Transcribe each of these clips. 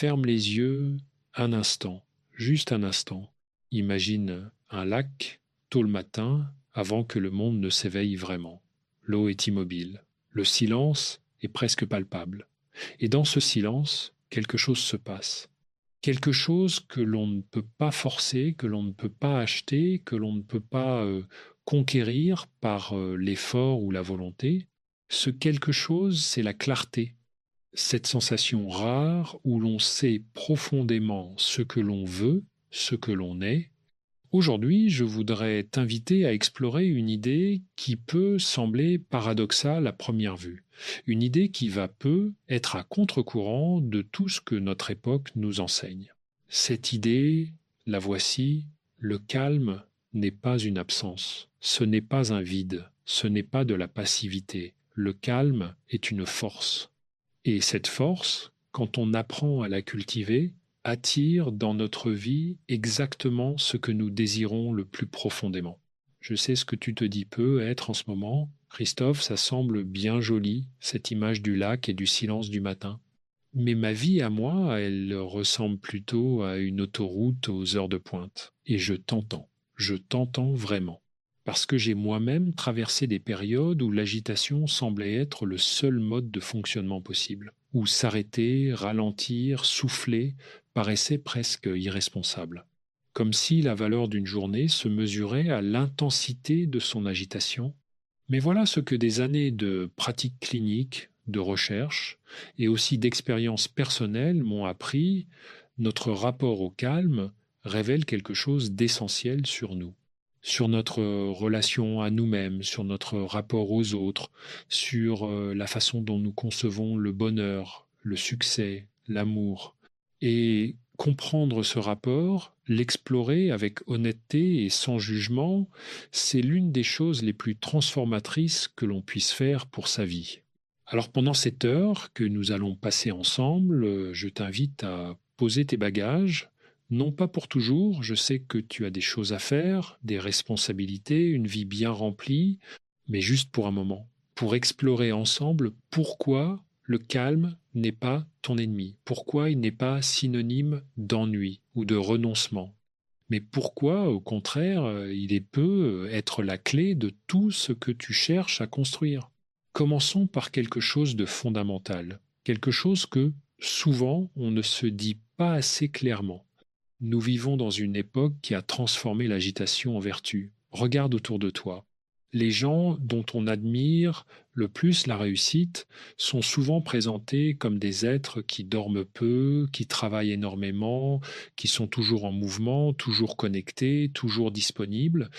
ferme les yeux un instant, juste un instant. Imagine un lac, tôt le matin, avant que le monde ne s'éveille vraiment. L'eau est immobile. Le silence est presque palpable. Et dans ce silence, quelque chose se passe. Quelque chose que l'on ne peut pas forcer, que l'on ne peut pas acheter, que l'on ne peut pas conquérir par l'effort ou la volonté. Ce quelque chose, c'est la clarté. Cette sensation rare où l'on sait profondément ce que l'on veut, ce que l'on est. Aujourd'hui, je voudrais t'inviter à explorer une idée qui peut sembler paradoxale à première vue. Une idée qui va peu être à contre-courant de tout ce que notre époque nous enseigne. Cette idée, la voici, le calme n'est pas une absence, ce n'est pas un vide, ce n'est pas de la passivité. Le calme est une force. Et cette force, quand on apprend à la cultiver, attire dans notre vie exactement ce que nous désirons le plus profondément. Je sais ce que tu te dis peut être en ce moment. Christophe, ça semble bien joli, cette image du lac et du silence du matin. Mais ma vie à moi, elle ressemble plutôt à une autoroute aux heures de pointe. Et je t'entends vraiment. Parce que j'ai moi-même traversé des périodes où l'agitation semblait être le seul mode de fonctionnement possible, où s'arrêter, ralentir, souffler paraissait presque irresponsable. Comme si la valeur d'une journée se mesurait à l'intensité de son agitation. Mais voilà ce que des années de pratique clinique, de recherche et aussi d'expérience personnelle m'ont appris. Notre rapport au calme révèle quelque chose d'essentiel sur nous, sur notre relation à nous-mêmes, sur notre rapport aux autres, sur la façon dont nous concevons le bonheur, le succès, l'amour. Et comprendre ce rapport, l'explorer avec honnêteté et sans jugement, c'est l'une des choses les plus transformatrices que l'on puisse faire pour sa vie. Alors pendant cette heure que nous allons passer ensemble, je t'invite à poser tes bagages, non pas pour toujours, je sais que tu as des choses à faire, des responsabilités, une vie bien remplie, mais juste pour un moment, pour explorer ensemble pourquoi le calme n'est pas ton ennemi, pourquoi il n'est pas synonyme d'ennui ou de renoncement, mais pourquoi, au contraire, il peut être la clé de tout ce que tu cherches à construire. Commençons par quelque chose de fondamental, quelque chose que, souvent, on ne se dit pas assez clairement. Nous vivons dans une époque qui a transformé l'agitation en vertu. Regarde autour de toi. Les gens dont on admire le plus la réussite sont souvent présentés comme des êtres qui dorment peu, qui travaillent énormément, qui sont toujours en mouvement, toujours connectés, toujours disponibles.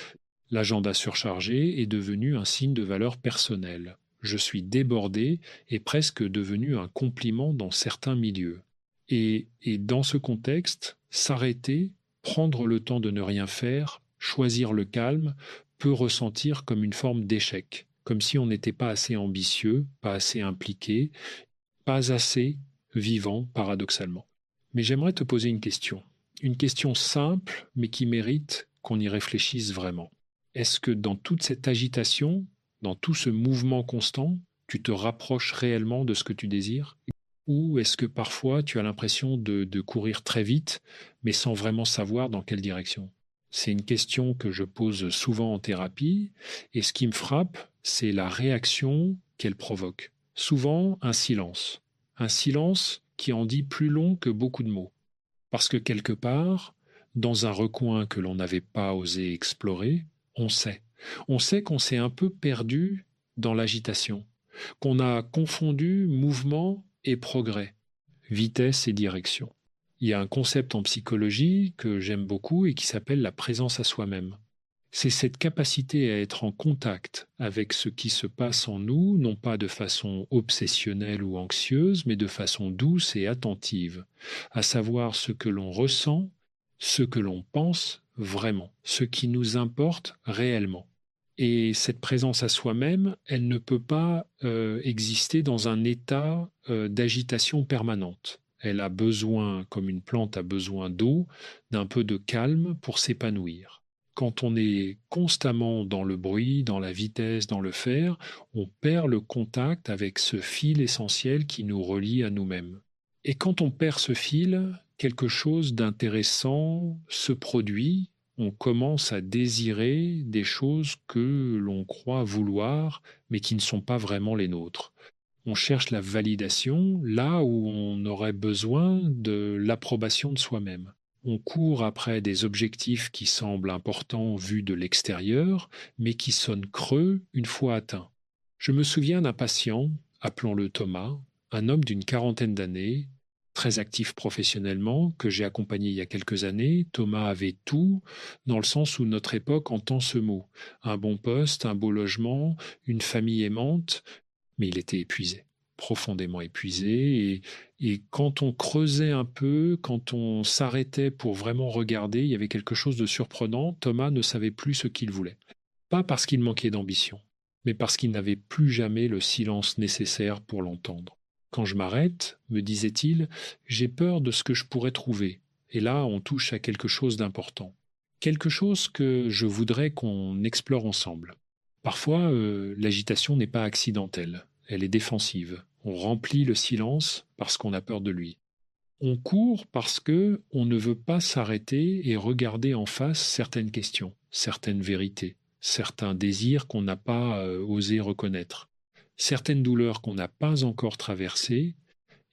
L'agenda surchargé est devenu un signe de valeur personnelle. Je suis débordé est presque devenu un compliment dans certains milieux. Et dans ce contexte, s'arrêter, prendre le temps de ne rien faire, choisir le calme, peut ressentir comme une forme d'échec, comme si on n'était pas assez ambitieux, pas assez impliqué, pas assez vivant, paradoxalement. Mais j'aimerais te poser une question simple, mais qui mérite qu'on y réfléchisse vraiment. Est-ce que dans toute cette agitation, dans tout ce mouvement constant, tu te rapproches réellement de ce que tu désires? Ou est-ce que parfois tu as l'impression de courir très vite, mais sans vraiment savoir dans quelle direction? C'est une question que je pose souvent en thérapie, et ce qui me frappe, c'est la réaction qu'elle provoque. Souvent, un silence qui en dit plus long que beaucoup de mots. Parce que quelque part, dans un recoin que l'on n'avait pas osé explorer, on sait. On sait qu'on s'est un peu perdu dans l'agitation, qu'on a confondu mouvement et progrès, vitesse et direction. Il y a un concept en psychologie que j'aime beaucoup et qui s'appelle la présence à soi-même. C'est cette capacité à être en contact avec ce qui se passe en nous, non pas de façon obsessionnelle ou anxieuse, mais de façon douce et attentive, à savoir ce que l'on ressent, ce que l'on pense vraiment, ce qui nous importe réellement. Et cette présence à soi-même, elle ne peut pas exister dans un état d'agitation permanente. Elle a besoin, comme une plante a besoin d'eau, d'un peu de calme pour s'épanouir. Quand on est constamment dans le bruit, dans la vitesse, dans le faire, on perd le contact avec ce fil essentiel qui nous relie à nous-mêmes. Et quand on perd ce fil, quelque chose d'intéressant se produit. On commence à désirer des choses que l'on croit vouloir, mais qui ne sont pas vraiment les nôtres. On cherche la validation là où on aurait besoin de l'approbation de soi-même. On court après des objectifs qui semblent importants vus de l'extérieur, mais qui sonnent creux une fois atteints. Je me souviens d'un patient, appelons-le Thomas, un homme d'une quarantaine d'années, très actif professionnellement, que j'ai accompagné il y a quelques années. Thomas avait tout, dans le sens où notre époque entend ce mot. Un bon poste, un beau logement, une famille aimante, mais il était épuisé, profondément épuisé. Et quand on creusait un peu, quand on s'arrêtait pour vraiment regarder, il y avait quelque chose de surprenant. Thomas ne savait plus ce qu'il voulait. Pas parce qu'il manquait d'ambition, mais parce qu'il n'avait plus jamais le silence nécessaire pour l'entendre. Quand je m'arrête, me disait-il, j'ai peur de ce que je pourrais trouver. Et là, on touche à quelque chose d'important. Quelque chose que je voudrais qu'on explore ensemble. Parfois, l'agitation n'est pas accidentelle, elle est défensive. On remplit le silence parce qu'on a peur de lui. On court parce que on ne veut pas s'arrêter et regarder en face certaines questions, certaines vérités, certains désirs qu'on n'a pas osé reconnaître, certaines douleurs qu'on n'a pas encore traversées.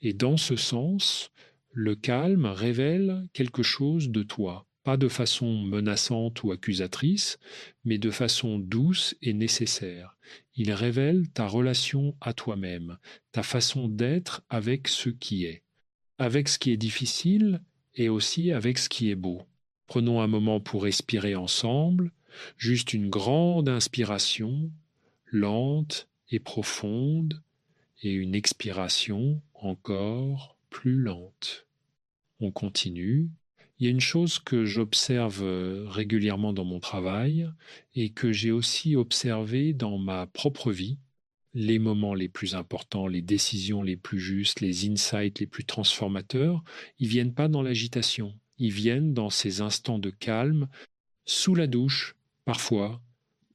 Et dans ce sens, le calme révèle quelque chose de toi, pas de façon menaçante ou accusatrice, mais de façon douce et nécessaire. Il révèle ta relation à toi-même, ta façon d'être avec ce qui est, avec ce qui est difficile et aussi avec ce qui est beau. Prenons un moment pour respirer ensemble, juste une grande inspiration, lente et profonde, et une expiration encore plus lente. On continue. Il y a une chose que j'observe régulièrement dans mon travail et que j'ai aussi observé dans ma propre vie. Les moments les plus importants, les décisions les plus justes, les insights les plus transformateurs, ils viennent pas dans l'agitation, ils viennent dans ces instants de calme, sous la douche, parfois,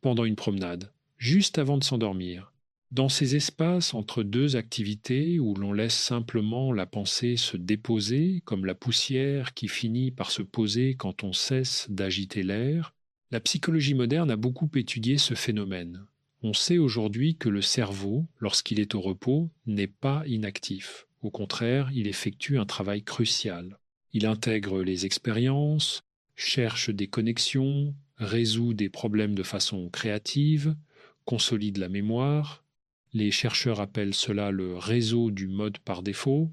pendant une promenade, juste avant de s'endormir. Dans ces espaces entre deux activités où l'on laisse simplement la pensée se déposer, comme la poussière qui finit par se poser quand on cesse d'agiter l'air, la psychologie moderne a beaucoup étudié ce phénomène. On sait aujourd'hui que le cerveau, lorsqu'il est au repos, n'est pas inactif. Au contraire, il effectue un travail crucial. Il intègre les expériences, cherche des connexions, résout des problèmes de façon créative, consolide la mémoire. Les chercheurs appellent cela le réseau du mode par défaut.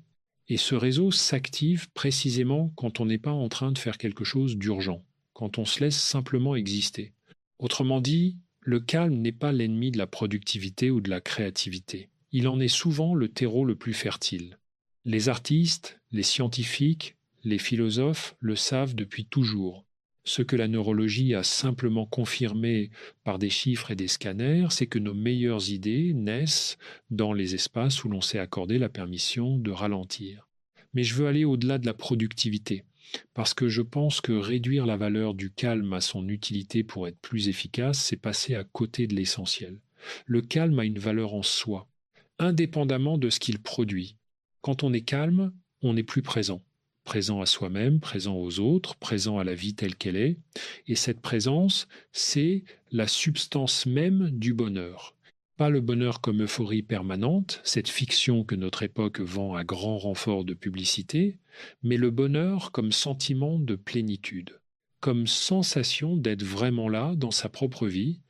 Et ce réseau s'active précisément quand on n'est pas en train de faire quelque chose d'urgent, quand on se laisse simplement exister. Autrement dit, le calme n'est pas l'ennemi de la productivité ou de la créativité. Il en est souvent le terreau le plus fertile. Les artistes, les scientifiques, les philosophes le savent depuis toujours. Ce que la neurologie a simplement confirmé par des chiffres et des scanners, c'est que nos meilleures idées naissent dans les espaces où l'on s'est accordé la permission de ralentir. Mais je veux aller au-delà de la productivité, parce que je pense que réduire la valeur du calme à son utilité pour être plus efficace, c'est passer à côté de l'essentiel. Le calme a une valeur en soi, indépendamment de ce qu'il produit. Quand on est calme, on est plus présent. Présent à soi-même, présent aux autres, présent à la vie telle qu'elle est. Et cette présence, c'est la substance même du bonheur. Pas le bonheur comme euphorie permanente, cette fiction que notre époque vend à grand renfort de publicité, mais le bonheur comme sentiment de plénitude, comme sensation d'être vraiment là dans sa propre vie.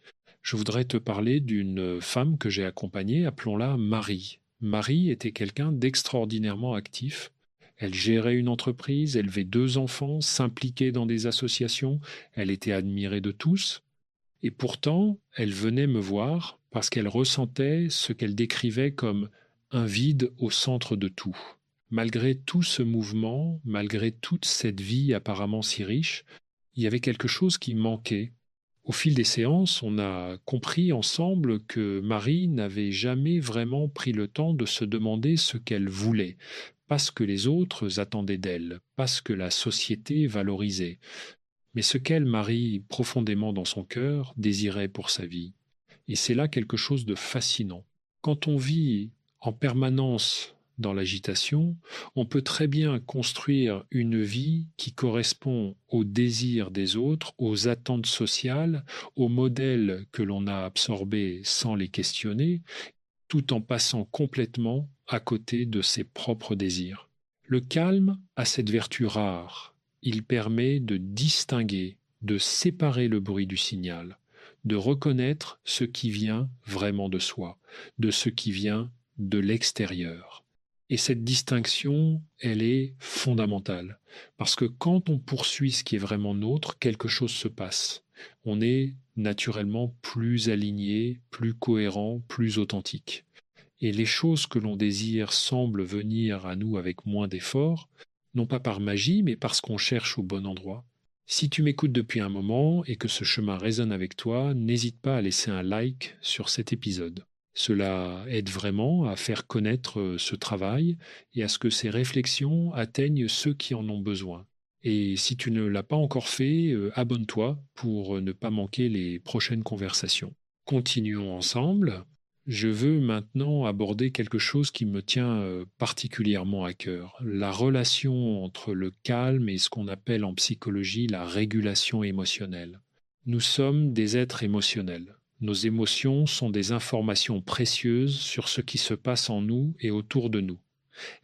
Je voudrais te parler d'une femme que j'ai accompagnée, appelons-la Marie. Marie était quelqu'un d'extraordinairement actif. Elle gérait une entreprise, élevait 2 enfants, s'impliquait dans des associations, elle était admirée de tous. Et pourtant, elle venait me voir parce qu'elle ressentait ce qu'elle décrivait comme un vide au centre de tout. Malgré tout ce mouvement, malgré toute cette vie apparemment si riche, il y avait quelque chose qui manquait. Au fil des séances, on a compris ensemble que Marie n'avait jamais vraiment pris le temps de se demander ce qu'elle voulait, pas ce que les autres attendaient d'elle, pas ce que la société valorisait, mais ce qu'elle, Marie, profondément dans son cœur, désirait pour sa vie. Et c'est là quelque chose de fascinant. Quand on vit en permanence dans l'agitation, on peut très bien construire une vie qui correspond aux désirs des autres, aux attentes sociales, aux modèles que l'on a absorbés sans les questionner, tout en passant complètement à côté de ses propres désirs. Le calme a cette vertu rare. Il permet de distinguer, de séparer le bruit du signal, de reconnaître ce qui vient vraiment de soi, de ce qui vient de l'extérieur. Et cette distinction, elle est fondamentale, parce que quand on poursuit ce qui est vraiment nôtre, quelque chose se passe. On est naturellement plus aligné, plus cohérent, plus authentique. Et les choses que l'on désire semblent venir à nous avec moins d'efforts, non pas par magie, mais parce qu'on cherche au bon endroit. Si tu m'écoutes depuis un moment et que ce chemin résonne avec toi, n'hésite pas à laisser un like sur cet épisode. Cela aide vraiment à faire connaître ce travail et à ce que ces réflexions atteignent ceux qui en ont besoin. Et si tu ne l'as pas encore fait, abonne-toi pour ne pas manquer les prochaines conversations. Continuons ensemble. Je veux maintenant aborder quelque chose qui me tient particulièrement à cœur, la relation entre le calme et ce qu'on appelle en psychologie la régulation émotionnelle. Nous sommes des êtres émotionnels. Nos émotions sont des informations précieuses sur ce qui se passe en nous et autour de nous.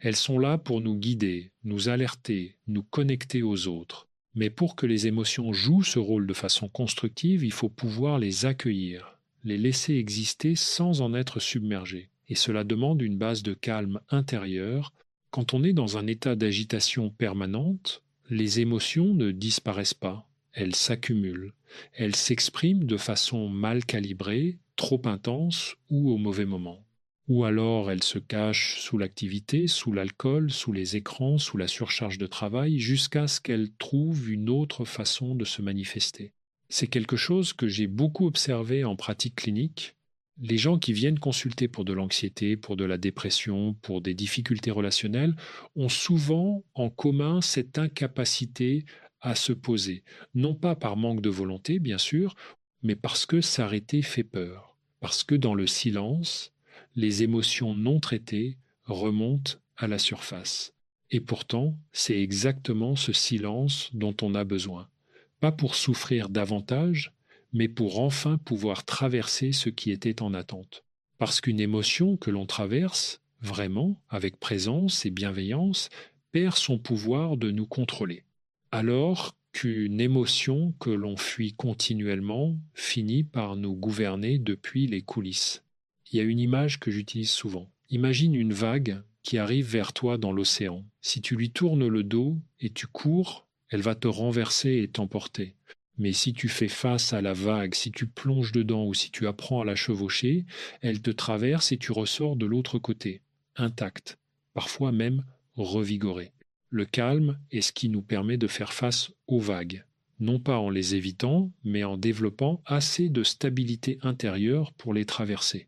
Elles sont là pour nous guider, nous alerter, nous connecter aux autres. Mais pour que les émotions jouent ce rôle de façon constructive, il faut pouvoir les accueillir, les laisser exister sans en être submergés. Et cela demande une base de calme intérieur. Quand on est dans un état d'agitation permanente, les émotions ne disparaissent pas, elles s'accumulent. Elles s'expriment de façon mal calibrée, trop intense ou au mauvais moment. Ou alors elles se cachent sous l'activité, sous l'alcool, sous les écrans, sous la surcharge de travail, jusqu'à ce qu'elles trouvent une autre façon de se manifester. C'est quelque chose que j'ai beaucoup observé en pratique clinique. Les gens qui viennent consulter pour de l'anxiété, pour de la dépression, pour des difficultés relationnelles, ont souvent en commun cette incapacité à se poser. Non pas par manque de volonté, bien sûr, mais parce que s'arrêter fait peur. Parce que dans le silence, les émotions non traitées remontent à la surface. Et pourtant, c'est exactement ce silence dont on a besoin. Pas pour souffrir davantage, mais pour enfin pouvoir traverser ce qui était en attente. Parce qu'une émotion que l'on traverse, vraiment, avec présence et bienveillance, perd son pouvoir de nous contrôler. Alors qu'une émotion que l'on fuit continuellement finit par nous gouverner depuis les coulisses. Il y a une image que j'utilise souvent. Imagine une vague qui arrive vers toi dans l'océan. Si tu lui tournes le dos et tu cours, elle va te renverser et t'emporter. Mais si tu fais face à la vague, si tu plonges dedans ou si tu apprends à la chevaucher, elle te traverse et tu ressors de l'autre côté, intact, parfois même revigoré. Le calme est ce qui nous permet de faire face aux vagues, non pas en les évitant, mais en développant assez de stabilité intérieure pour les traverser.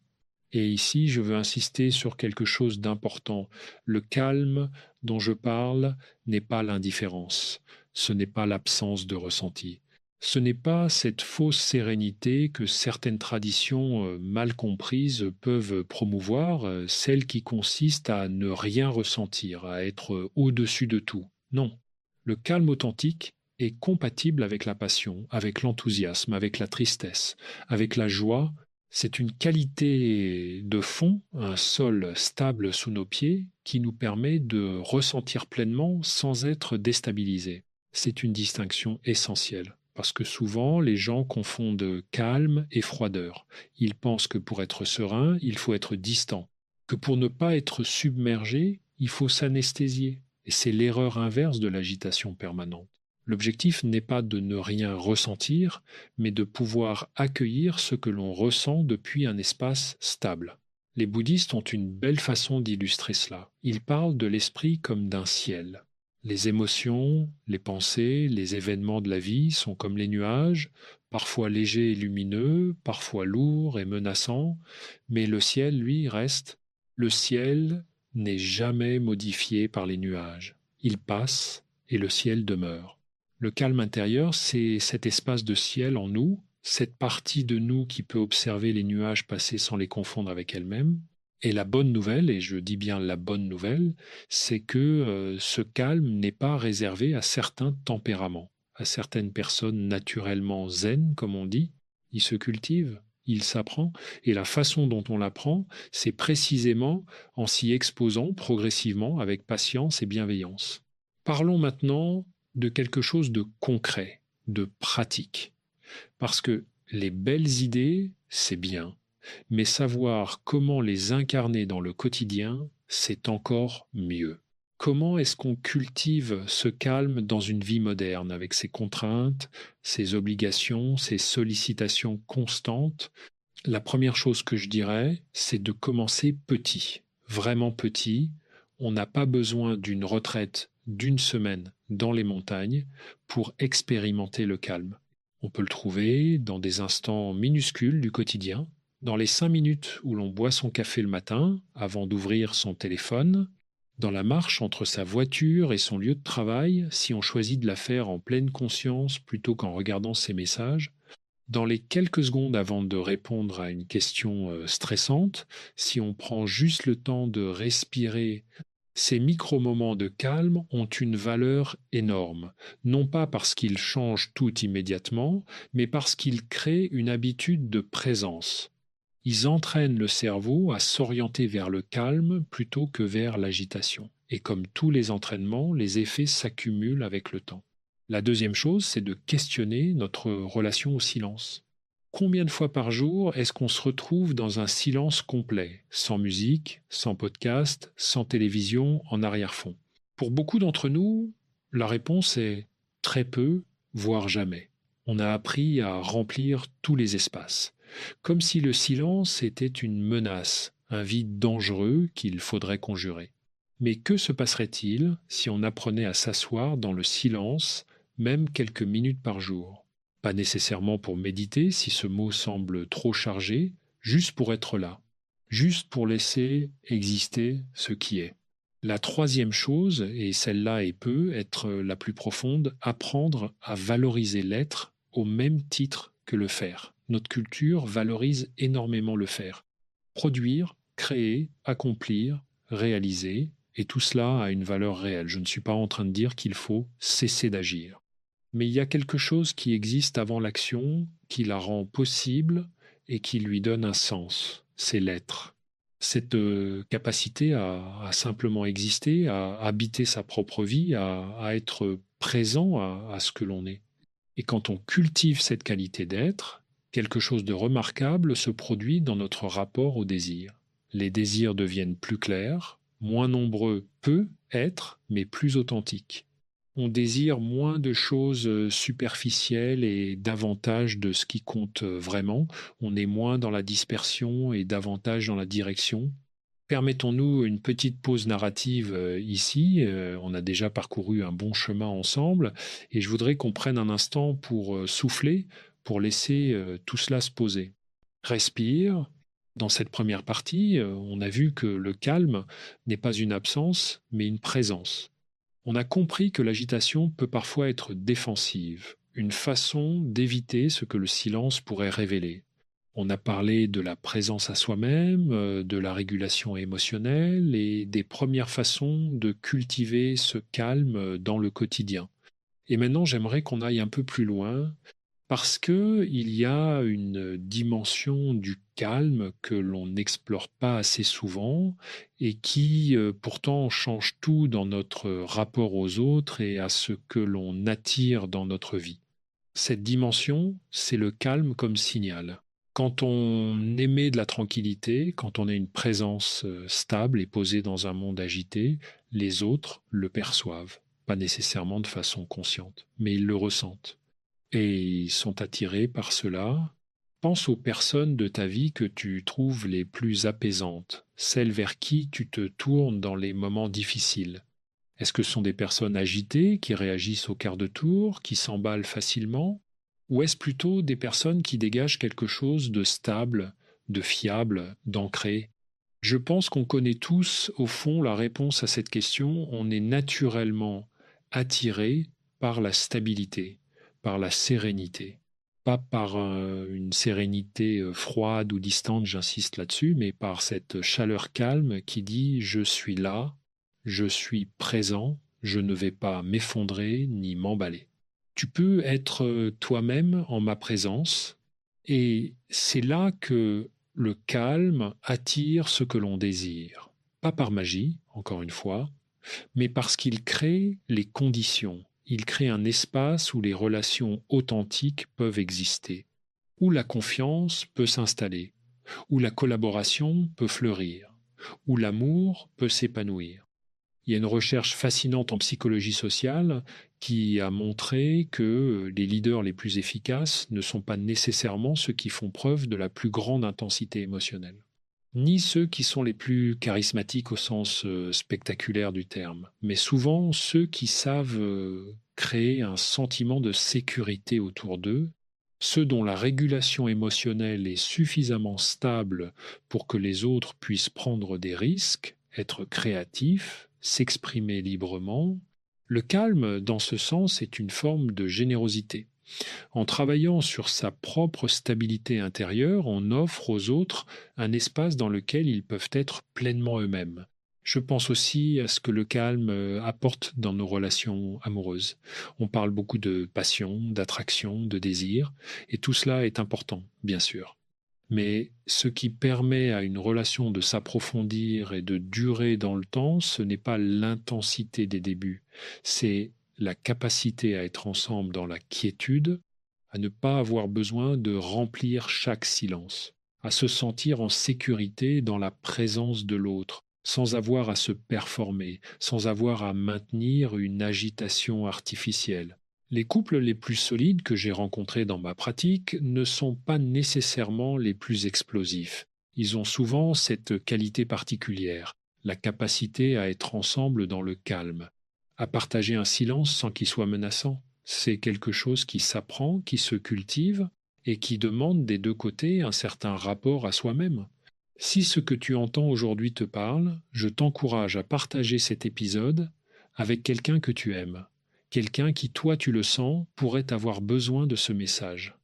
Et ici, je veux insister sur quelque chose d'important. Le calme dont je parle n'est pas l'indifférence, ce n'est pas l'absence de ressenti. Ce n'est pas cette fausse sérénité que certaines traditions mal comprises peuvent promouvoir, celle qui consiste à ne rien ressentir, à être au-dessus de tout. Non, le calme authentique est compatible avec la passion, avec l'enthousiasme, avec la tristesse, avec la joie. C'est une qualité de fond, un sol stable sous nos pieds qui nous permet de ressentir pleinement sans être déstabilisé. C'est une distinction essentielle. Parce que souvent, les gens confondent calme et froideur. Ils pensent que pour être serein, il faut être distant, que pour ne pas être submergé, il faut s'anesthésier. Et c'est l'erreur inverse de l'agitation permanente. L'objectif n'est pas de ne rien ressentir, mais de pouvoir accueillir ce que l'on ressent depuis un espace stable. Les bouddhistes ont une belle façon d'illustrer cela. Ils parlent de l'esprit comme d'un ciel. Les émotions, les pensées, les événements de la vie sont comme les nuages, parfois légers et lumineux, parfois lourds et menaçants, mais le ciel, lui, reste. Le ciel n'est jamais modifié par les nuages. Il passe et le ciel demeure. Le calme intérieur, c'est cet espace de ciel en nous, cette partie de nous qui peut observer les nuages passer sans les confondre avec elle-même. Et la bonne nouvelle, et je dis bien la bonne nouvelle, c'est que ce calme n'est pas réservé à certains tempéraments, à certaines personnes naturellement zen, comme on dit. Il se cultive, il s'apprend, et la façon dont on l'apprend, c'est précisément en s'y exposant progressivement avec patience et bienveillance. Parlons maintenant de quelque chose de concret, de pratique, parce que les belles idées, c'est bien, mais savoir comment les incarner dans le quotidien, c'est encore mieux. Comment est-ce qu'on cultive ce calme dans une vie moderne, avec ses contraintes, ses obligations, ses sollicitations constantes? La première chose que je dirais, c'est de commencer petit, vraiment petit. On n'a pas besoin d'une retraite d'une semaine dans les montagnes pour expérimenter le calme. On peut le trouver dans des instants minuscules du quotidien, dans les 5 minutes où l'on boit son café le matin avant d'ouvrir son téléphone, dans la marche entre sa voiture et son lieu de travail si on choisit de la faire en pleine conscience plutôt qu'en regardant ses messages, dans les quelques secondes avant de répondre à une question stressante, si on prend juste le temps de respirer, ces micro-moments de calme ont une valeur énorme, non pas parce qu'ils changent tout immédiatement, mais parce qu'ils créent une habitude de présence. Ils entraînent le cerveau à s'orienter vers le calme plutôt que vers l'agitation. Et comme tous les entraînements, les effets s'accumulent avec le temps. La deuxième chose, c'est de questionner notre relation au silence. Combien de fois par jour est-ce qu'on se retrouve dans un silence complet, sans musique, sans podcast, sans télévision, en arrière-fond? Pour beaucoup d'entre nous, la réponse est très peu, voire jamais. On a appris à remplir tous les espaces, comme si le silence était une menace, un vide dangereux qu'il faudrait conjurer. Mais que se passerait-il si on apprenait à s'asseoir dans le silence, même quelques minutes par jour? Pas nécessairement pour méditer, si ce mot semble trop chargé, juste pour être là, juste pour laisser exister ce qui est. La troisième chose, et celle-là peut être la plus profonde, apprendre à valoriser l'être au même titre que le faire. Notre culture valorise énormément le faire. Produire, créer, accomplir, réaliser, et tout cela a une valeur réelle. Je ne suis pas en train de dire qu'il faut cesser d'agir. Mais il y a quelque chose qui existe avant l'action, qui la rend possible et qui lui donne un sens. C'est l'être. Cette capacité à simplement exister, à habiter sa propre vie, à être présent à ce que l'on est. Et quand on cultive cette qualité d'être, quelque chose de remarquable se produit dans notre rapport au désir. Les désirs deviennent plus clairs, moins nombreux peut être, mais plus authentiques. On désire moins de choses superficielles et davantage de ce qui compte vraiment. On est moins dans la dispersion et davantage dans la direction. Permettons-nous une petite pause narrative ici. On a déjà parcouru un bon chemin ensemble et je voudrais qu'on prenne un instant pour souffler, pour laisser tout cela se poser. Respire. Dans cette première partie, on a vu que le calme n'est pas une absence, mais une présence. On a compris que l'agitation peut parfois être défensive, une façon d'éviter ce que le silence pourrait révéler. On a parlé de la présence à soi-même, de la régulation émotionnelle et des premières façons de cultiver ce calme dans le quotidien. Et maintenant, j'aimerais qu'on aille un peu plus loin parce qu'il y a une dimension du calme que l'on n'explore pas assez souvent et qui pourtant change tout dans notre rapport aux autres et à ce que l'on attire dans notre vie. Cette dimension, c'est le calme comme signal. Quand on émet de la tranquillité, quand on est une présence stable et posée dans un monde agité, les autres le perçoivent, pas nécessairement de façon consciente, mais ils le ressentent. Et ils sont attirés par cela. Pense aux personnes de ta vie que tu trouves les plus apaisantes, celles vers qui tu te tournes dans les moments difficiles. Est-ce que ce sont des personnes agitées qui réagissent au quart de tour, qui s'emballent facilement? Ou est-ce plutôt des personnes qui dégagent quelque chose de stable, de fiable, d'ancré? Je pense qu'on connaît tous, au fond, la réponse à cette question. On est naturellement attiré par la stabilité, par la sérénité. pas par une sérénité froide ou distante, j'insiste là-dessus, mais par cette chaleur calme qui dit je suis là, je suis présent, je ne vais pas m'effondrer ni m'emballer. Tu peux être toi-même en ma présence, et c'est là que le calme attire ce que l'on désire. Pas par magie, encore une fois, mais parce qu'il crée les conditions. Il crée un espace où les relations authentiques peuvent exister, où la confiance peut s'installer, où la collaboration peut fleurir, où l'amour peut s'épanouir. Il y a une recherche fascinante en psychologie sociale qui a montré que les leaders les plus efficaces ne sont pas nécessairement ceux qui font preuve de la plus grande intensité émotionnelle, ni ceux qui sont les plus charismatiques au sens spectaculaire du terme, mais souvent ceux qui savent créer un sentiment de sécurité autour d'eux, ceux dont la régulation émotionnelle est suffisamment stable pour que les autres puissent prendre des risques, être créatifs, s'exprimer librement. Le calme, dans ce sens, est une forme de générosité. En travaillant sur sa propre stabilité intérieure, on offre aux autres un espace dans lequel ils peuvent être pleinement eux-mêmes. Je pense aussi à ce que le calme apporte dans nos relations amoureuses. On parle beaucoup de passion, d'attraction, de désir, et tout cela est important, bien sûr. Mais ce qui permet à une relation de s'approfondir et de durer dans le temps, ce n'est pas l'intensité des débuts, c'est la capacité à être ensemble dans la quiétude, à ne pas avoir besoin de remplir chaque silence, à se sentir en sécurité dans la présence de l'autre, sans avoir à se performer, sans avoir à maintenir une agitation artificielle. Les couples les plus solides que j'ai rencontrés dans ma pratique ne sont pas nécessairement les plus explosifs. Ils ont souvent cette qualité particulière, la capacité à être ensemble dans le calme, à partager un silence sans qu'il soit menaçant. C'est quelque chose qui s'apprend, qui se cultive et qui demande des deux côtés un certain rapport à soi-même. Si ce que tu entends aujourd'hui te parle, je t'encourage à partager cet épisode avec quelqu'un que tu aimes, quelqu'un qui, toi, tu le sens, pourrait avoir besoin de ce message.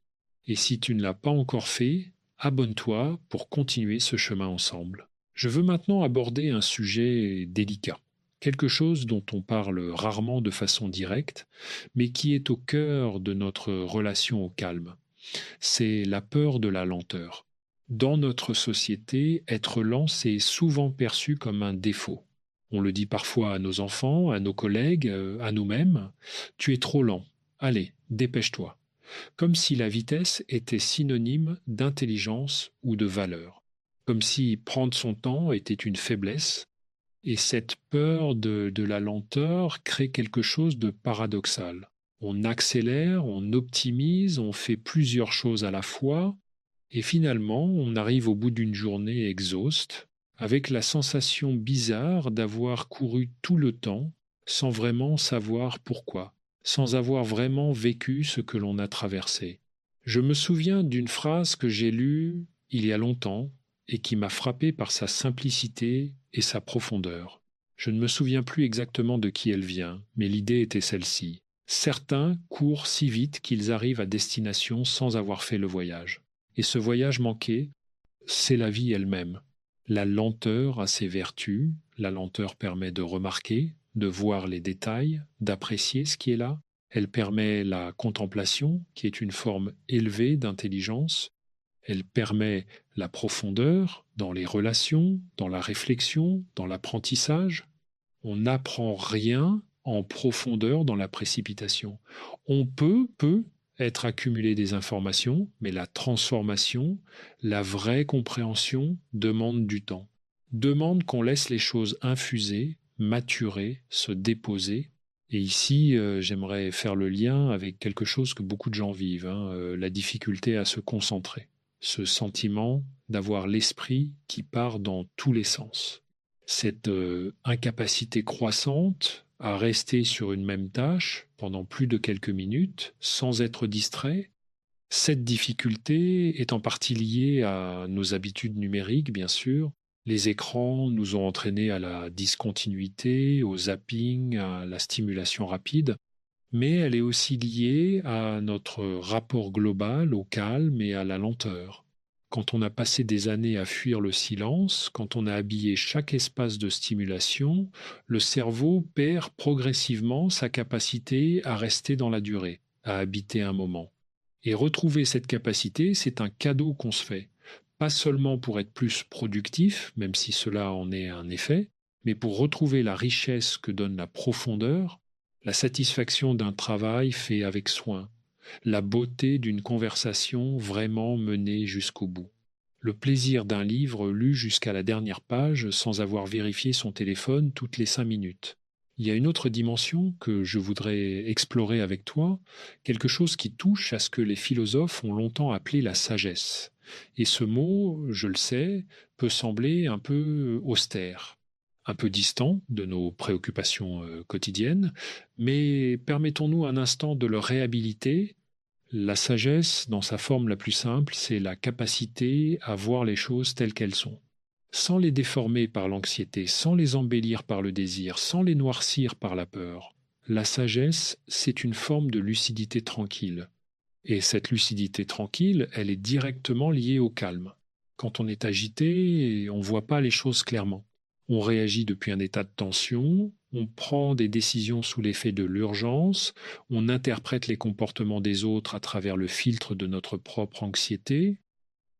Et si tu ne l'as pas encore fait, abonne-toi pour continuer ce chemin ensemble. Je veux maintenant aborder un sujet délicat, quelque chose dont on parle rarement de façon directe, mais qui est au cœur de notre relation au calme. C'est la peur de la lenteur. Dans notre société, être lent, c'est souvent perçu comme un défaut. On le dit parfois à nos enfants, à nos collègues, à nous-mêmes. Tu es trop lent. Allez, dépêche-toi. Comme si la vitesse était synonyme d'intelligence ou de valeur. Comme si prendre son temps était une faiblesse. Et cette peur de la lenteur crée quelque chose de paradoxal. On accélère, on optimise, on fait plusieurs choses à la fois, et finalement on arrive au bout d'une journée exhauste, avec la sensation bizarre d'avoir couru tout le temps sans vraiment savoir pourquoi, sans avoir vraiment vécu ce que l'on a traversé. Je me souviens d'une phrase que j'ai lue il y a longtemps et qui m'a frappé par sa simplicité et sa profondeur. Je ne me souviens plus exactement de qui elle vient, mais l'idée était celle-ci. Certains courent si vite qu'ils arrivent à destination sans avoir fait le voyage. Et ce voyage manqué, c'est la vie elle-même. La lenteur a ses vertus, la lenteur permet de remarquer, de voir les détails, d'apprécier ce qui est là. Elle permet la contemplation, qui est une forme élevée d'intelligence. Elle permet la profondeur dans les relations, dans la réflexion, dans l'apprentissage. On n'apprend rien en profondeur dans la précipitation. On peut être accumulé des informations, mais la transformation, la vraie compréhension demande du temps. Demande qu'on laisse les choses infuser, maturer, se déposer. Et ici, j'aimerais faire le lien avec quelque chose que beaucoup de gens vivent, la difficulté à se concentrer, ce sentiment d'avoir l'esprit qui part dans tous les sens. Cette incapacité croissante à rester sur une même tâche pendant plus de quelques minutes sans être distrait, cette difficulté est en partie liée à nos habitudes numériques, bien sûr. Les écrans nous ont entraînés à la discontinuité, au zapping, à la stimulation rapide. mais elle est aussi liée à notre rapport global au calme et à la lenteur. Quand on a passé des années à fuir le silence, quand on a habillé chaque espace de stimulation, le cerveau perd progressivement sa capacité à rester dans la durée, à habiter un moment. Et retrouver cette capacité, c'est un cadeau qu'on se fait. Pas seulement pour être plus productif, même si cela en est un effet, mais pour retrouver la richesse que donne la profondeur, la satisfaction d'un travail fait avec soin, la beauté d'une conversation vraiment menée jusqu'au bout, le plaisir d'un livre lu jusqu'à la dernière page sans avoir vérifié son téléphone toutes les 5 minutes. Il y a une autre dimension que je voudrais explorer avec toi, quelque chose qui touche à ce que les philosophes ont longtemps appelé la sagesse. Et ce mot, je le sais, peut sembler un peu austère, un peu distant de nos préoccupations quotidiennes, mais permettons-nous un instant de le réhabiliter. La sagesse, dans sa forme la plus simple, c'est la capacité à voir les choses telles qu'elles sont, sans les déformer par l'anxiété, sans les embellir par le désir, sans les noircir par la peur. La sagesse, c'est une forme de lucidité tranquille. Et cette lucidité tranquille, elle est directement liée au calme. Quand on est agité, on ne voit pas les choses clairement. On réagit depuis un état de tension, on prend des décisions sous l'effet de l'urgence, on interprète les comportements des autres à travers le filtre de notre propre anxiété,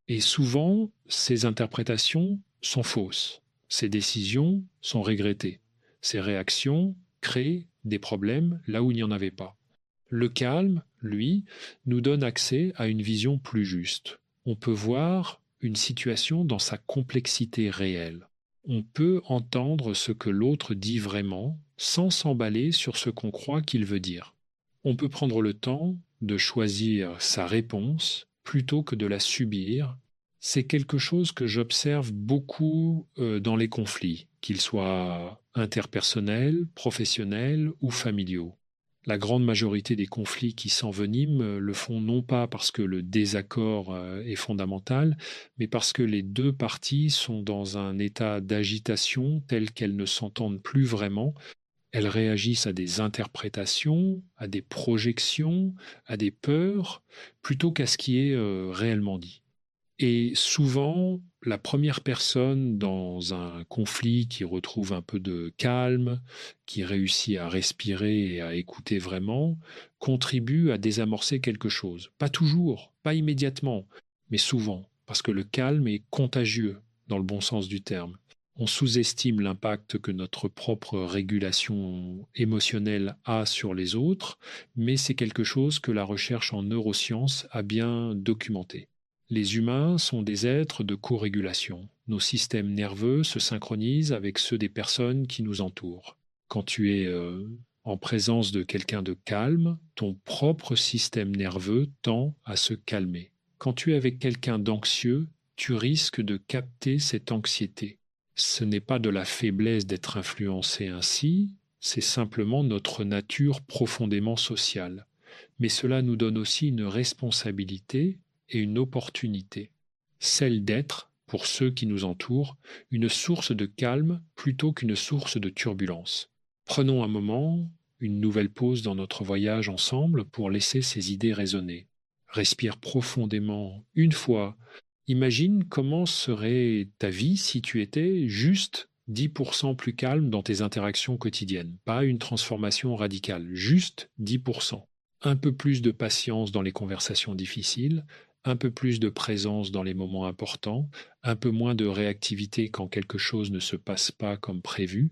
et souvent, ces interprétations sont fausses, ces décisions sont regrettées, ces réactions créent des problèmes là où il n'y en avait pas. Le calme, lui, nous donne accès à une vision plus juste. On peut voir une situation dans sa complexité réelle. On peut entendre ce que l'autre dit vraiment sans s'emballer sur ce qu'on croit qu'il veut dire. On peut prendre le temps de choisir sa réponse plutôt que de la subir. C'est quelque chose que j'observe beaucoup dans les conflits, qu'ils soient interpersonnels, professionnels ou familiaux. La grande majorité des conflits qui s'enveniment le font non pas parce que le désaccord est fondamental, mais parce que les deux parties sont dans un état d'agitation tel qu'elles ne s'entendent plus vraiment. Elles réagissent à des interprétations, à des projections, à des peurs, plutôt qu'à ce qui est réellement dit. Et souvent, la première personne dans un conflit qui retrouve un peu de calme, qui réussit à respirer et à écouter vraiment, contribue à désamorcer quelque chose. Pas toujours, pas immédiatement, mais souvent, parce que le calme est contagieux, dans le bon sens du terme. On sous-estime l'impact que notre propre régulation émotionnelle a sur les autres, mais c'est quelque chose que la recherche en neurosciences a bien documenté. Les humains sont des êtres de co-régulation. Nos systèmes nerveux se synchronisent avec ceux des personnes qui nous entourent. Quand tu es en présence de quelqu'un de calme, ton propre système nerveux tend à se calmer. Quand tu es avec quelqu'un d'anxieux, tu risques de capter cette anxiété. Ce n'est pas de la faiblesse d'être influencé ainsi, c'est simplement notre nature profondément sociale. Mais cela nous donne aussi une responsabilité et une opportunité, celle d'être, pour ceux qui nous entourent, une source de calme plutôt qu'une source de turbulence. Prenons un moment, une nouvelle pause dans notre voyage ensemble pour laisser ces idées résonner. Respire profondément une fois. Imagine comment serait ta vie si tu étais juste 10% plus calme dans tes interactions quotidiennes. Pas une transformation radicale, juste 10%. Un peu plus de patience dans les conversations difficiles, un peu plus de présence dans les moments importants, un peu moins de réactivité quand quelque chose ne se passe pas comme prévu.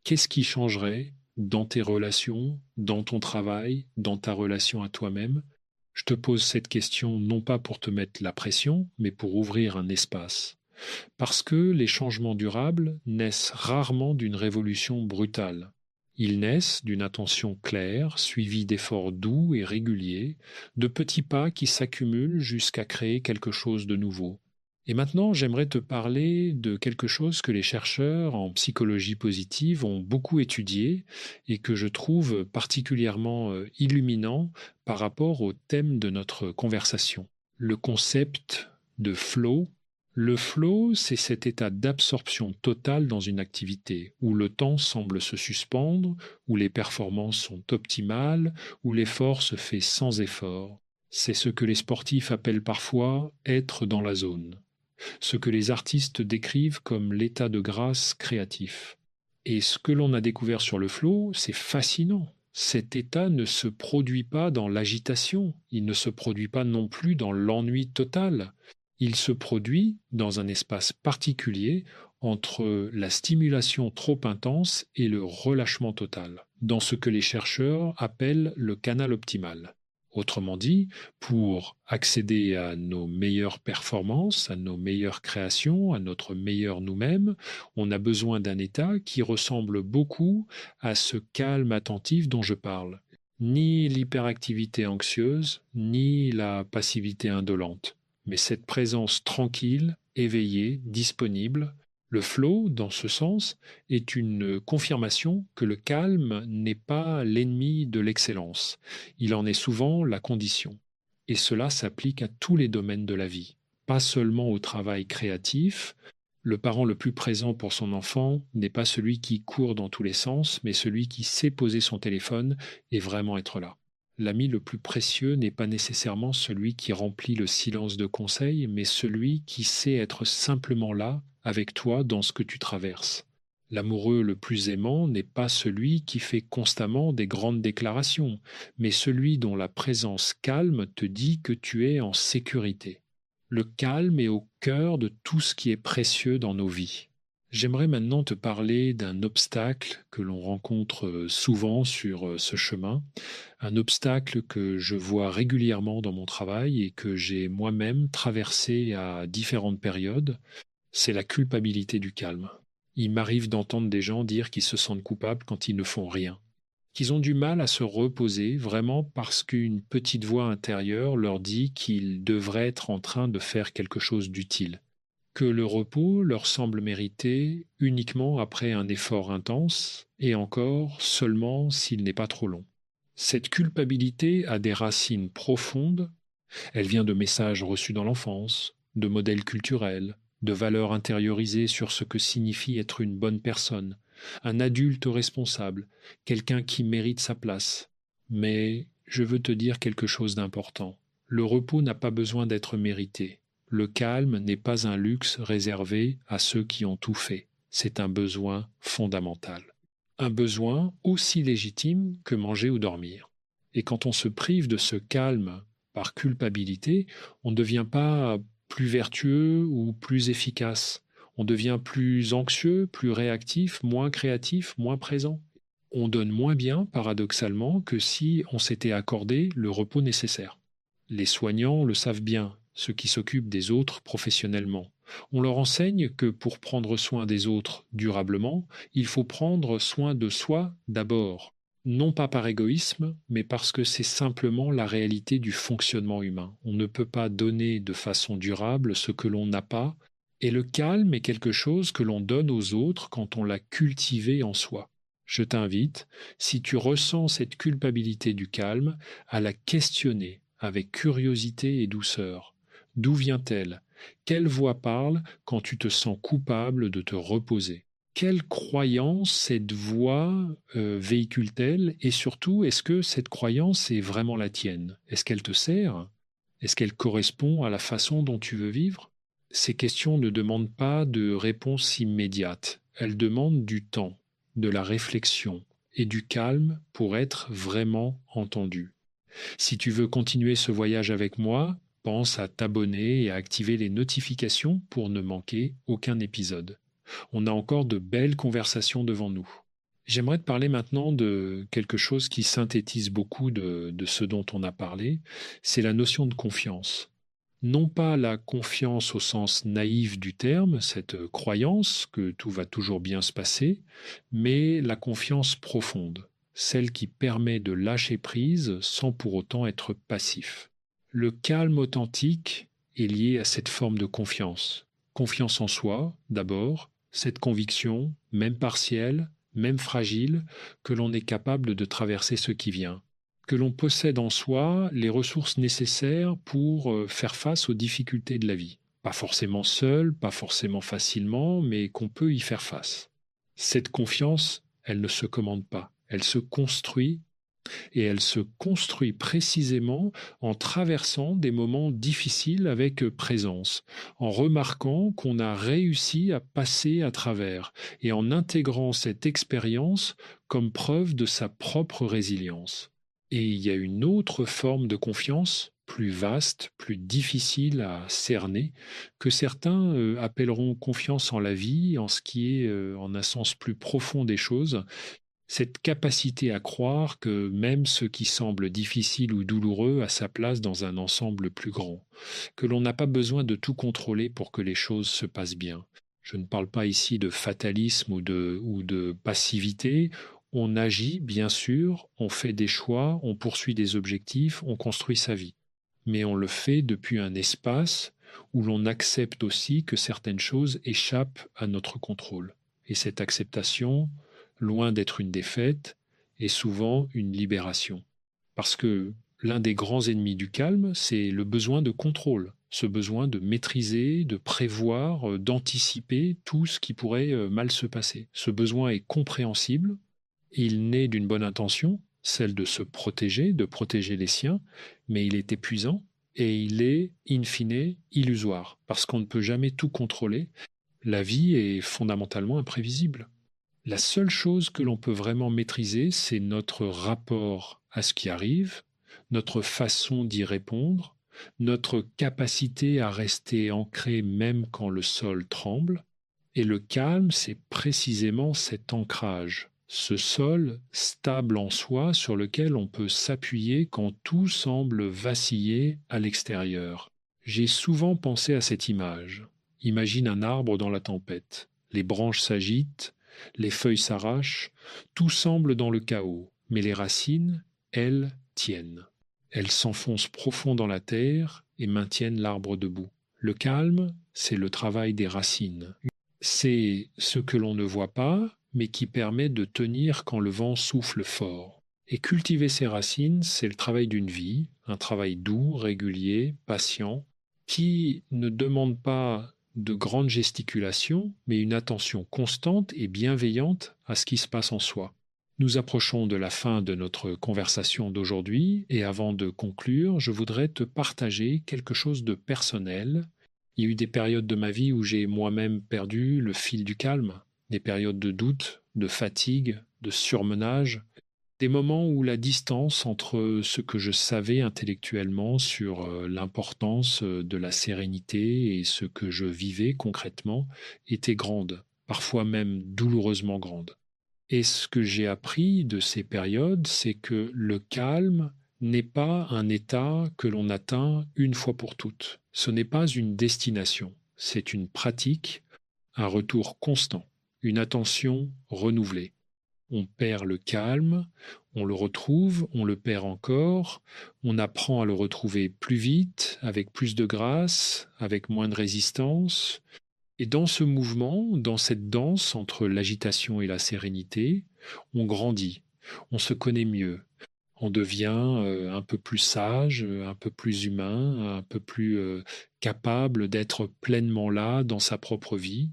Qu'est-ce qui changerait dans tes relations, dans ton travail, dans ta relation à toi-même? Je te pose cette question non pas pour te mettre la pression, mais pour ouvrir un espace. Parce que les changements durables naissent rarement d'une révolution brutale. Ils naissent d'une attention claire, suivie d'efforts doux et réguliers, de petits pas qui s'accumulent jusqu'à créer quelque chose de nouveau. Et maintenant, j'aimerais te parler de quelque chose que les chercheurs en psychologie positive ont beaucoup étudié et que je trouve particulièrement illuminant par rapport au thème de notre conversation. Le concept de flow Le flow, c'est cet état d'absorption totale dans une activité, où le temps semble se suspendre, où les performances sont optimales, où l'effort se fait sans effort. C'est ce que les sportifs appellent parfois être dans la zone, ce que les artistes décrivent comme l'état de grâce créatif. Et ce que l'on a découvert sur le flow, c'est fascinant. Cet état ne se produit pas dans l'agitation, il ne se produit pas non plus dans l'ennui total. Il se produit dans un espace particulier entre la stimulation trop intense et le relâchement total, dans ce que les chercheurs appellent le canal optimal. Autrement dit, pour accéder à nos meilleures performances, à nos meilleures créations, à notre meilleur nous-mêmes, on a besoin d'un état qui ressemble beaucoup à ce calme attentif dont je parle. Ni l'hyperactivité anxieuse, ni la passivité indolente, mais cette présence tranquille, éveillée, disponible. Le flow, dans ce sens, est une confirmation que le calme n'est pas l'ennemi de l'excellence. Il en est souvent la condition. Et cela s'applique à tous les domaines de la vie, pas seulement au travail créatif. Le parent le plus présent pour son enfant n'est pas celui qui court dans tous les sens, mais celui qui sait poser son téléphone et vraiment être là. L'ami le plus précieux n'est pas nécessairement celui qui remplit le silence de conseils, mais celui qui sait être simplement là, avec toi, dans ce que tu traverses. L'amoureux le plus aimant n'est pas celui qui fait constamment des grandes déclarations, mais celui dont la présence calme te dit que tu es en sécurité. Le calme est au cœur de tout ce qui est précieux dans nos vies. J'aimerais maintenant te parler d'un obstacle que l'on rencontre souvent sur ce chemin, un obstacle que je vois régulièrement dans mon travail et que j'ai moi-même traversé à différentes périodes, c'est la culpabilité du calme. Il m'arrive d'entendre des gens dire qu'ils se sentent coupables quand ils ne font rien, qu'ils ont du mal à se reposer vraiment parce qu'une petite voix intérieure leur dit qu'ils devraient être en train de faire quelque chose d'utile, que le repos leur semble mérité uniquement après un effort intense et encore seulement s'il n'est pas trop long. Cette culpabilité a des racines profondes, elle vient de messages reçus dans l'enfance, de modèles culturels, de valeurs intériorisées sur ce que signifie être une bonne personne, un adulte responsable, quelqu'un qui mérite sa place. Mais je veux te dire quelque chose d'important. Le repos n'a pas besoin d'être mérité. Le calme n'est pas un luxe réservé à ceux qui ont tout fait. C'est un besoin fondamental. Un besoin aussi légitime que manger ou dormir. Et quand on se prive de ce calme par culpabilité, on ne devient pas plus vertueux ou plus efficace. On devient plus anxieux, plus réactif, moins créatif, moins présent. On donne moins bien, paradoxalement, que si on s'était accordé le repos nécessaire. Les soignants le savent bien, ceux qui s'occupent des autres professionnellement. On leur enseigne que pour prendre soin des autres durablement, il faut prendre soin de soi d'abord, non pas par égoïsme, mais parce que c'est simplement la réalité du fonctionnement humain. On ne peut pas donner de façon durable ce que l'on n'a pas, et le calme est quelque chose que l'on donne aux autres quand on l'a cultivé en soi. Je t'invite, si tu ressens cette culpabilité du calme, à la questionner avec curiosité et douceur. D'où vient-elle? Quelle voix parle quand tu te sens coupable de te reposer? Quelle croyance cette voix véhicule-t-elle? Et surtout, est-ce que cette croyance est vraiment la tienne? Est-ce qu'elle te sert? Est-ce qu'elle correspond à la façon dont tu veux vivre? Ces questions ne demandent pas de réponse immédiate. Elles demandent du temps, de la réflexion et du calme pour être vraiment entendues. Si tu veux continuer ce voyage avec moi, pense à t'abonner et à activer les notifications pour ne manquer aucun épisode. On a encore de belles conversations devant nous. J'aimerais te parler maintenant de quelque chose qui synthétise beaucoup de ce dont on a parlé, c'est la notion de confiance. Non pas la confiance au sens naïf du terme, cette croyance que tout va toujours bien se passer, mais la confiance profonde, celle qui permet de lâcher prise sans pour autant être passif. Le calme authentique est lié à cette forme de confiance. Confiance en soi, d'abord, cette conviction, même partielle, même fragile, que l'on est capable de traverser ce qui vient, que l'on possède en soi les ressources nécessaires pour faire face aux difficultés de la vie. Pas forcément seul, pas forcément facilement, mais qu'on peut y faire face. Cette confiance, elle ne se commande pas, elle se construit et elle se construit précisément en traversant des moments difficiles avec présence, en remarquant qu'on a réussi à passer à travers et en intégrant cette expérience comme preuve de sa propre résilience. Et il y a une autre forme de confiance, plus vaste, plus difficile à cerner, que certains appelleront confiance en la vie, en ce qui est en un sens plus profond des choses, cette capacité à croire que même ce qui semble difficile ou douloureux a sa place dans un ensemble plus grand, que l'on n'a pas besoin de tout contrôler pour que les choses se passent bien. Je ne parle pas ici de fatalisme ou de passivité. On agit, bien sûr, on fait des choix, on poursuit des objectifs, on construit sa vie. Mais on le fait depuis un espace où l'on accepte aussi que certaines choses échappent à notre contrôle. Et cette acceptation, loin d'être une défaite, est souvent une libération. Parce que l'un des grands ennemis du calme, c'est le besoin de contrôle, ce besoin de maîtriser, de prévoir, d'anticiper tout ce qui pourrait mal se passer. Ce besoin est compréhensible, il naît d'une bonne intention, celle de se protéger, de protéger les siens, mais il est épuisant et il est, in fine, illusoire, parce qu'on ne peut jamais tout contrôler. La vie est fondamentalement imprévisible. La seule chose que l'on peut vraiment maîtriser, c'est notre rapport à ce qui arrive, notre façon d'y répondre, notre capacité à rester ancré même quand le sol tremble. Et le calme, c'est précisément cet ancrage, ce sol stable en soi sur lequel on peut s'appuyer quand tout semble vaciller à l'extérieur. J'ai souvent pensé à cette image. Imagine un arbre dans la tempête. Les branches s'agitent, les feuilles s'arrachent, tout semble dans le chaos, mais les racines, elles, tiennent. Elles s'enfoncent profond dans la terre et maintiennent l'arbre debout. Le calme, c'est le travail des racines. C'est ce que l'on ne voit pas, mais qui permet de tenir quand le vent souffle fort. Et cultiver ses racines, c'est le travail d'une vie, un travail doux, régulier, patient, qui ne demande pas de grandes gesticulations, mais une attention constante et bienveillante à ce qui se passe en soi. Nous approchons de la fin de notre conversation d'aujourd'hui et avant de conclure, je voudrais te partager quelque chose de personnel. Il y a eu des périodes de ma vie où j'ai moi-même perdu le fil du calme, des périodes de doute, de fatigue, de surmenage, des moments où la distance entre ce que je savais intellectuellement sur l'importance de la sérénité et ce que je vivais concrètement était grande, parfois même douloureusement grande. Et ce que j'ai appris de ces périodes, c'est que le calme n'est pas un état que l'on atteint une fois pour toutes. Ce n'est pas une destination, c'est une pratique, un retour constant, une attention renouvelée. On perd le calme, on le retrouve, on le perd encore, on apprend à le retrouver plus vite, avec plus de grâce, avec moins de résistance. Et dans ce mouvement, dans cette danse entre l'agitation et la sérénité, on grandit, on se connaît mieux, on devient un peu plus sage, un peu plus humain, un peu plus capable d'être pleinement là dans sa propre vie.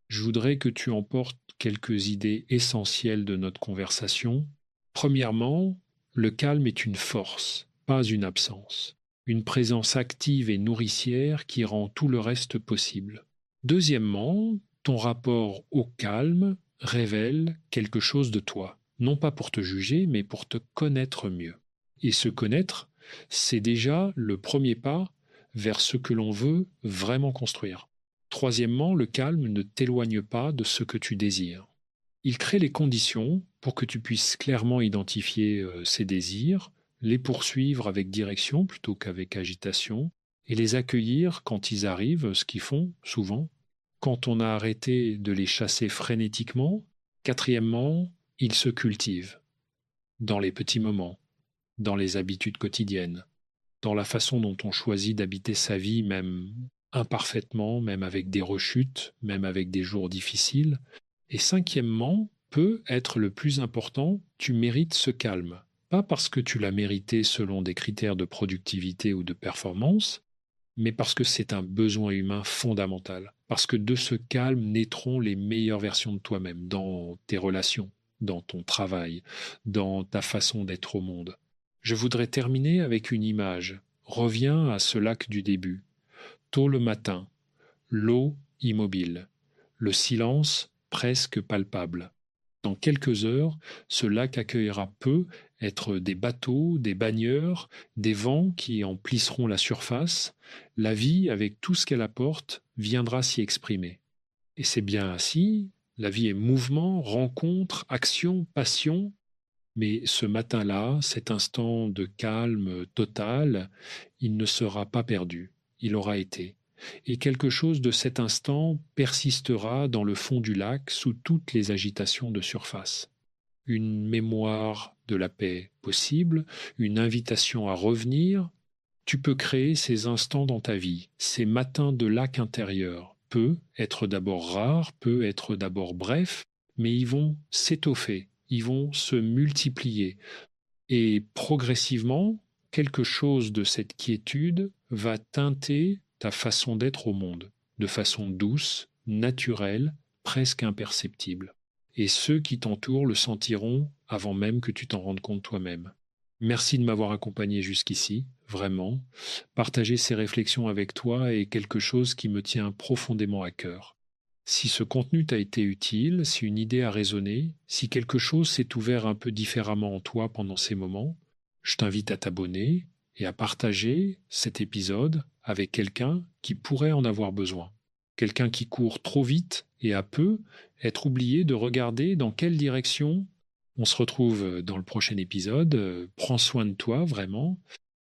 Je voudrais que tu emportes quelques idées essentielles de notre conversation. Premièrement, le calme est une force, pas une absence, une présence active et nourricière qui rend tout le reste possible. Deuxièmement, ton rapport au calme révèle quelque chose de toi, non pas pour te juger, mais pour te connaître mieux. Et se connaître, c'est déjà le premier pas vers ce que l'on veut vraiment construire. Troisièmement, le calme ne t'éloigne pas de ce que tu désires. Il crée les conditions pour que tu puisses clairement identifier ces désirs, les poursuivre avec direction plutôt qu'avec agitation, et les accueillir quand ils arrivent, ce qu'ils font souvent, quand on a arrêté de les chasser frénétiquement. Quatrièmement, ils se cultivent dans les petits moments, dans les habitudes quotidiennes, dans la façon dont on choisit d'habiter sa vie, même imparfaitement, même avec des rechutes, même avec des jours difficiles. Et cinquièmement, peut être le plus important, tu mérites ce calme. Pas parce que tu l'as mérité selon des critères de productivité ou de performance, mais parce que c'est un besoin humain fondamental, parce que de ce calme naîtront les meilleures versions de toi-même dans tes relations, dans ton travail, dans ta façon d'être au monde. Je voudrais terminer avec une image. Reviens à ce lac du début. Tôt le matin, l'eau immobile, le silence presque palpable. Dans quelques heures, ce lac accueillera peu être des bateaux, des baigneurs, des vents qui en plisseront la surface. La vie, avec tout ce qu'elle apporte, viendra s'y exprimer. Et c'est bien ainsi, la vie est mouvement, rencontre, action, passion. Mais ce matin-là, cet instant de calme total, il ne sera pas perdu, il aura été. Et quelque chose de cet instant persistera dans le fond du lac sous toutes les agitations de surface. Une mémoire de la paix possible, une invitation à revenir. Tu peux créer ces instants dans ta vie, ces matins de lac intérieur. Peut être d'abord rares, peut être d'abord brefs, mais ils vont s'étoffer, ils vont se multiplier. Et progressivement, quelque chose de cette quiétude va teinter ta façon d'être au monde, de façon douce, naturelle, presque imperceptible. Et ceux qui t'entourent le sentiront avant même que tu t'en rendes compte toi-même. Merci de m'avoir accompagné jusqu'ici, vraiment. Partager ces réflexions avec toi est quelque chose qui me tient profondément à cœur. Si ce contenu t'a été utile, si une idée a résonné, si quelque chose s'est ouvert un peu différemment en toi pendant ces moments, je t'invite à t'abonner et à partager cet épisode avec quelqu'un qui pourrait en avoir besoin. Quelqu'un qui court trop vite et a peu être oublié de regarder dans quelle direction. On se retrouve dans le prochain épisode. Prends soin de toi, vraiment.